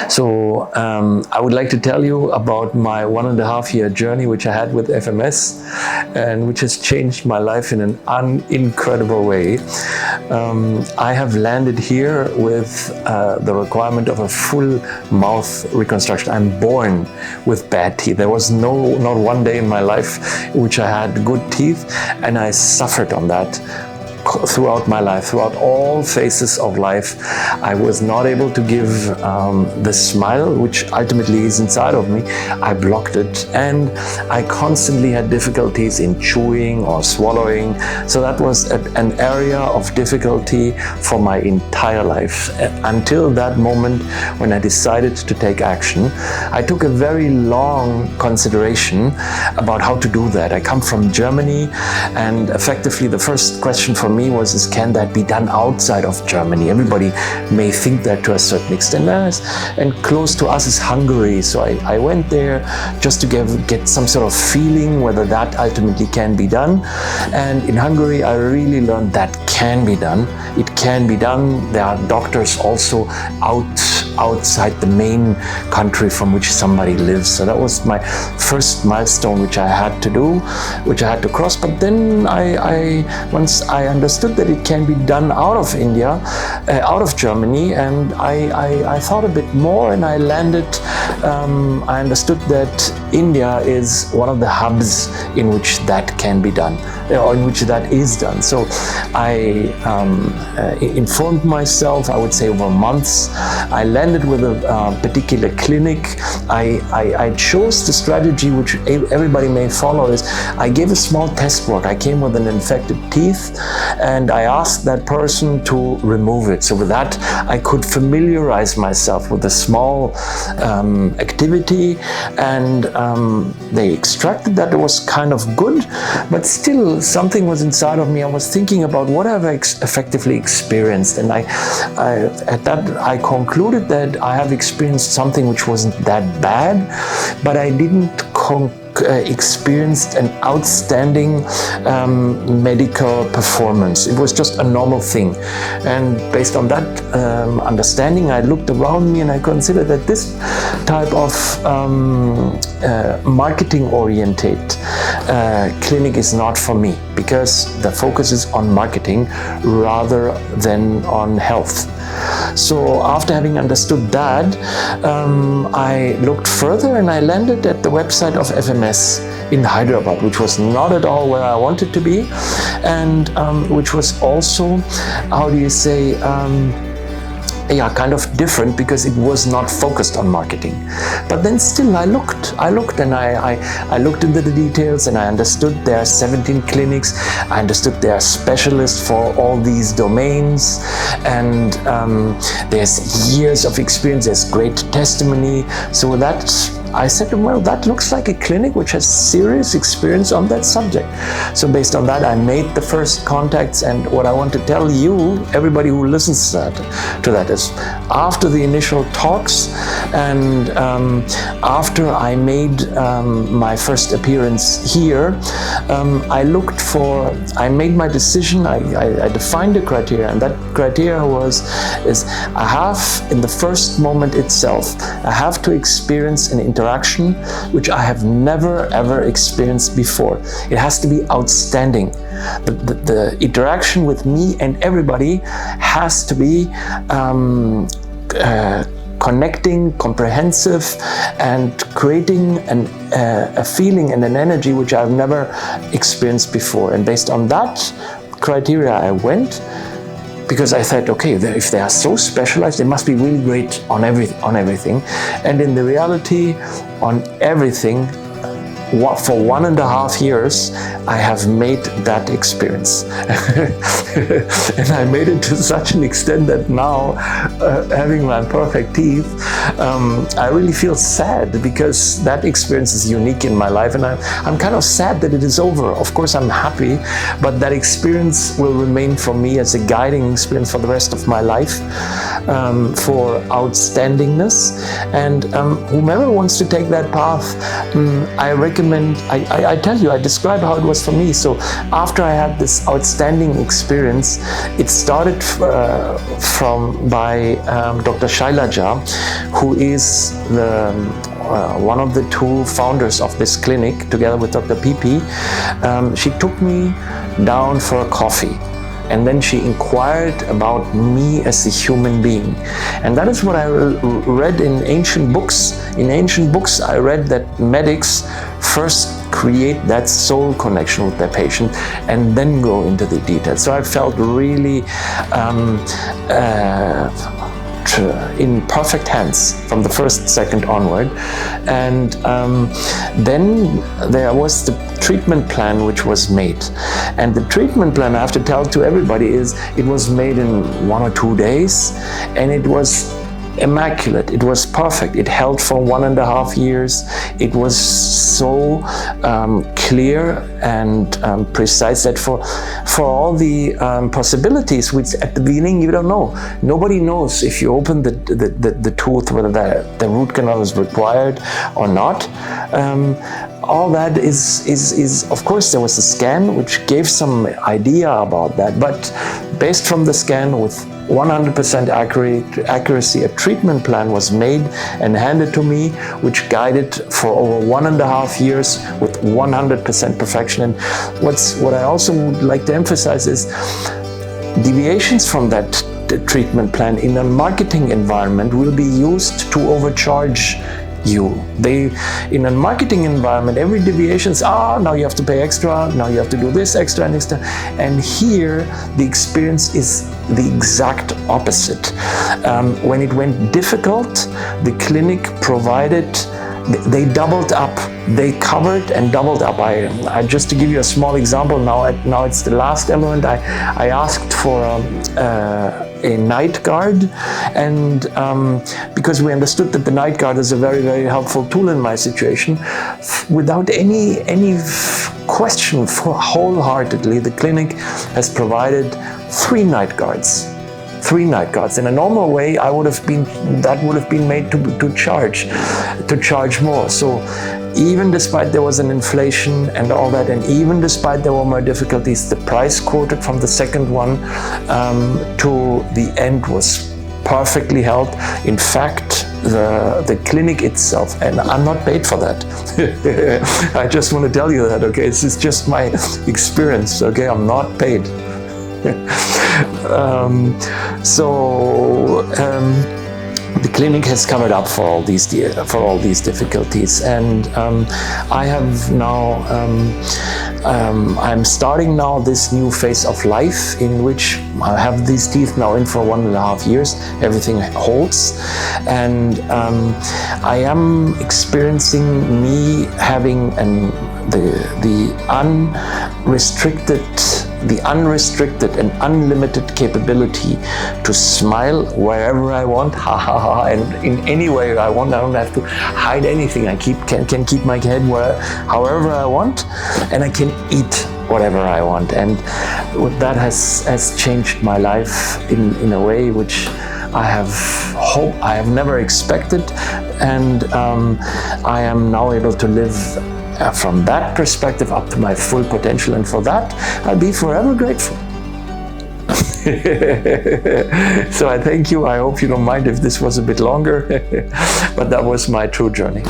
So I would like to tell you about my 1.5-year journey which I had with FMS and which has changed my life in an incredible way. I have landed here with the requirement of a full mouth reconstruction. I'm born with bad teeth. There was not one day in my life in which I had good teeth, and I suffered on that throughout my life, throughout all phases of life. I was not able to give the smile which ultimately is inside of me. I blocked it, and I constantly had difficulties in chewing or swallowing. So that was an area of difficulty for my entire life until that moment when I decided to take action. I took a very long consideration about how to do that. I come from Germany, and effectively the first question for me was, can that be done outside of Germany? Everybody may think that to a certain extent. And close to us is Hungary. So I went there just to get some sort of feeling whether that ultimately can be done. And in Hungary, I really learned that can be done. It can be done. There are doctors also outside the main country from which somebody lives. So that was my first milestone which I had to do, which I had to cross. But then once I understood that it can be done out of India, out of Germany, and I thought a bit more, and I landed, I understood that India is one of the hubs in which that can be done, or in which that is done. So I informed myself, I would say over months. I landed with a particular clinic. I chose the strategy which everybody may follow is I gave a small test work. I came with an infected teeth, and I asked that person to remove it. So with that, I could familiarize myself with a small activity, and they extracted that. It was kind of good, but still something was inside of me. I was thinking about what have I effectively experienced, and at that I concluded that I have experienced something which wasn't that bad, but I didn't experienced an outstanding medical performance. It was just a normal thing. And based on that understanding, I looked around me and I considered that this type of marketing-oriented clinic is not for me, because the focus is on marketing rather than on health. So after having understood that, I looked further and I landed at the website of FMS in Hyderabad, which was not at all where I wanted to be, and which was also, how do you say, kind of different, because it was not focused on marketing. But then still I looked and I looked into the details, and I understood there are 17 clinics. I understood there are specialists for all these domains, and there's years of experience, there's great testimony. So that I said to him, well, that looks like a clinic which has serious experience on that subject. So based on that, I made the first contacts. And what I want to tell you, everybody who listens to that is, after the initial talks and after I made my first appearance here, I made my decision. I defined the criteria, and that criteria is I have, in the first moment itself, I have to experience an interaction which I have never ever experienced before. It has to be outstanding. The interaction with me and everybody has to be connecting, comprehensive, and creating a feeling and an energy which I've never experienced before. And based on that criteria, I went, because I thought, okay, if they are so specialized, they must be really great on everything. And in the reality, on everything, for 1.5 years, I have made that experience. And I made it to such an extent that now, having my perfect teeth, I really feel sad, because that experience is unique in my life, and I'm kind of sad that it is over. Of course, I'm happy, but that experience will remain for me as a guiding experience for the rest of my life, for outstandingness. And whomever wants to take that path, I recommend recommend, I tell you, I describe how it was for me. So after I had this outstanding experience, it started by Dr. Shailaja, who is one of the two founders of this clinic, together with Dr. PP. She took me down for a coffee. And then she inquired about me as a human being. And that is what I read in ancient books. In ancient books, I read that medics first create that soul connection with their patient and then go into the details. So I felt really in perfect hands from the first second onward. And then there was the treatment plan which was made. And the treatment plan, I have to tell to everybody, is it was made in 1 or 2 days, and it was immaculate. It was perfect. It held for 1.5 years. It was so clear and precise that for all the possibilities, which at the beginning you don't know. Nobody knows if you open the tooth whether the root canal is required or not. All that is of course, there was a scan which gave some idea about that, but based from the scan with 100% accuracy, a treatment plan was made and handed to me, which guided for over 1.5 years with 100% perfection. And what I also would like to emphasize is deviations from that treatment plan in a marketing environment will be used to overcharge you. In a marketing environment, every deviation is, now you have to pay extra, now you have to do this extra and extra. And here, the experience is the exact opposite. When it went difficult, the clinic provided, they doubled up. They covered and doubled up. Just to give you a small example, now it's the last element. I asked for a night guard, and because we understood that the night guard is a very, very helpful tool in my situation, without any question, wholeheartedly, the clinic has provided 3 night guards. 3 night guards. In a normal way, that would have been made to charge more. So even despite there was an inflation and all that, and even despite there were more difficulties, the price quoted from the second one to the end was perfectly held. In fact, the clinic itself, and I'm not paid for that. I just want to tell you that, okay? This is just my experience, okay? I'm not paid. The clinic has covered up for all these difficulties, and I have now I'm starting now this new phase of life in which I have these teeth now in for 1.5 years. Everything holds, and I am experiencing me having the unrestricted and unlimited capability to smile wherever I want, and in any way I want. I don't have to hide anything. I can keep my head however I want, and I can eat whatever I want. And that has changed my life in a way which I have never expected, and I am now able to live from that perspective up to my full potential, and for that I'll be forever grateful. So I thank you. I hope you don't mind if this was a bit longer, but that was my true journey.